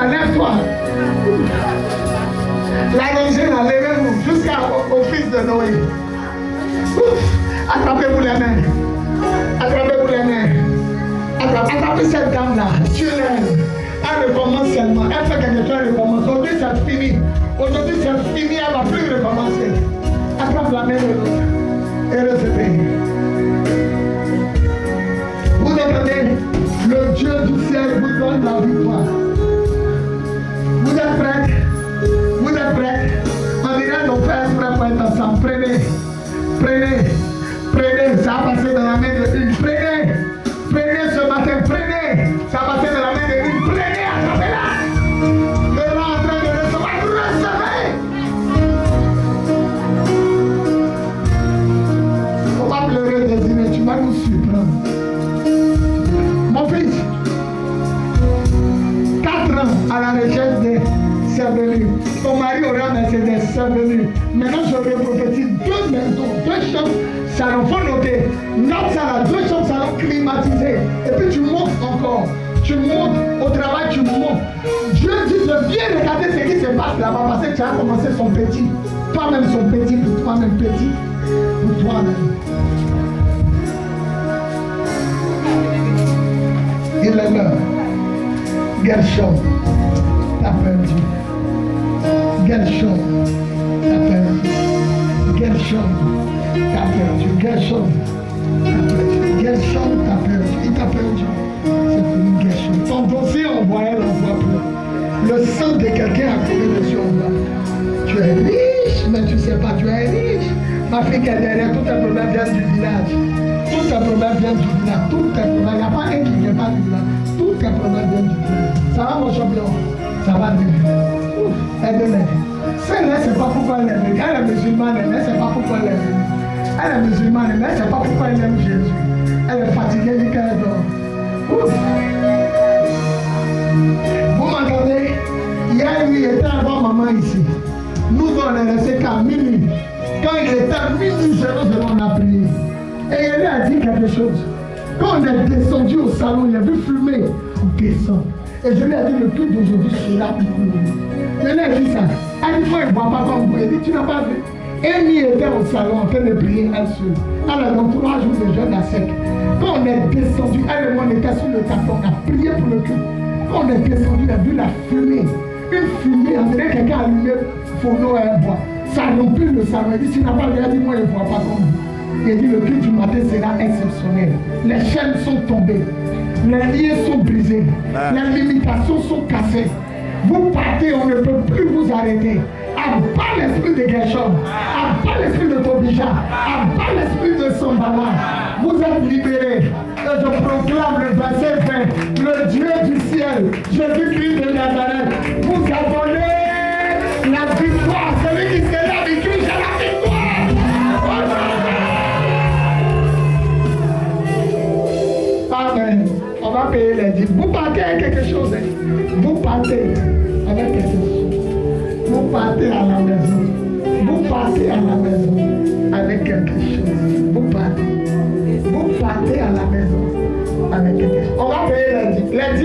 là, lève-toi. L'allongez là, levez-vous jusqu'au fils de Noé. Attrapez-vous les mains. Attrapez-vous les mains. Attrapez cette dame-là. Tu l'aimes. Elle recommence seulement. Elle fait quelque chose, elle recommence. Aujourd'hui, c'est fini. Aujourd'hui, c'est fini. Elle ne va plus recommencer. Attrape la main de l'autre. Et recevez. Vous entendez? Le Dieu du ciel vous donne la victoire. Vous êtes prêts? Vous êtes prêts? On dirait nos frères frères pour être ensemble. Prenez. Prenez. Prenez. Ça va passer dans la main de une. Prenez. Prenez ce matin. Prenez. Ça va passer dans la main de une. Prenez. Attrapez-la. Elle est en train de recevoir. Recevez. On va pleurer des dîners. Tu vas nous surprendre. Mon fils, 4 ans à la recherche des cervelues. Ton mari aura amassé des cervelues. Maintenant, je vais prophétiser 2 maisons, 2 chambres, salon. Faut noter. Note ça là, 2 chambres, salon climatisés. Et puis tu montes encore. Tu montes au travail, tu montes. Dieu dit de bien regarder ce qui se passe là-bas parce que tu as commencé son petit. Toi-même son petit, pour toi-même petit. Pour toi-même. Il est là. Gershom, t'as perdu. Gershom, t'as perdu. Gershom, t'as perdu. Gershom, t'as perdu. Gershom, t'as perdu. Il t'a perdu. C'est fini, Gershom. Ton dossier envoyé, l'envoie plus. Le sang de quelqu'un a coulé dessus en bas. Tu es riche, mais tu ne sais pas, tu es riche. Ma fille qui est derrière, tous tes problèmes viennent du village. Tous tes problèmes viennent du village. Tous tes problèmes, il n'y a pas un qui ne vient pas du village. Tous tes problèmes viennent du village. Ça va mon champion? Ça va bien. Aide-les. Celle-là, c'est pas pourquoi elle est venue. Elle est musulmane, mais c'est pas pourquoi elle est venue. Elle est musulmane, mais c'est pas pourquoi elle aime Jésus. Elle est fatiguée du cœur d'or. Vous m'entendez? Hier, il était avant maman ici. Nous, on est restés qu'à minuit. Quand il était minuit, on a prié. Et il a dit quelque chose. Quand on est descendu au salon, il a vu fumer. On descend. Et je lui ai dit, le culte d'aujourd'hui sera pour nous. Je lui ai dit ça. Elle dit, moi, il ne voit pas comme vous. Elle dit, tu n'as pas vu. Amy était au salon en train de prier elle seule. Elle a donc 3 jours de jeûne à sec. Quand on est descendu, elle et moi, on était sur le tapis. On a prié pour le culte. Quand on est descendu, on a vu la fumée. Une fumée, on dirait quelqu'un a allumé Fono et un bois. Ça remplit le salon. Elle dit, tu n'as pas vu. Elle dit, moi, je ne vois pas comme vous. Il dit le culte du matin sera exceptionnel. Les chaînes sont tombées. Les liens sont brisés. Les limitations sont cassées. Vous partez, on ne peut plus vous arrêter. Abat l'esprit de Gershom. Abat l'esprit de Tobija. Abat l'esprit de Sambala. Vous êtes libérés. Et je proclame le verset 20. Le Dieu du ciel, Jésus-Christ de Nazareth, vous a donné la victoire. Celui qui s'est là avec Christ a la victoire. Amen. On va payer les dîmes. Vous partez avec quelque chose. Vous partez avec quelque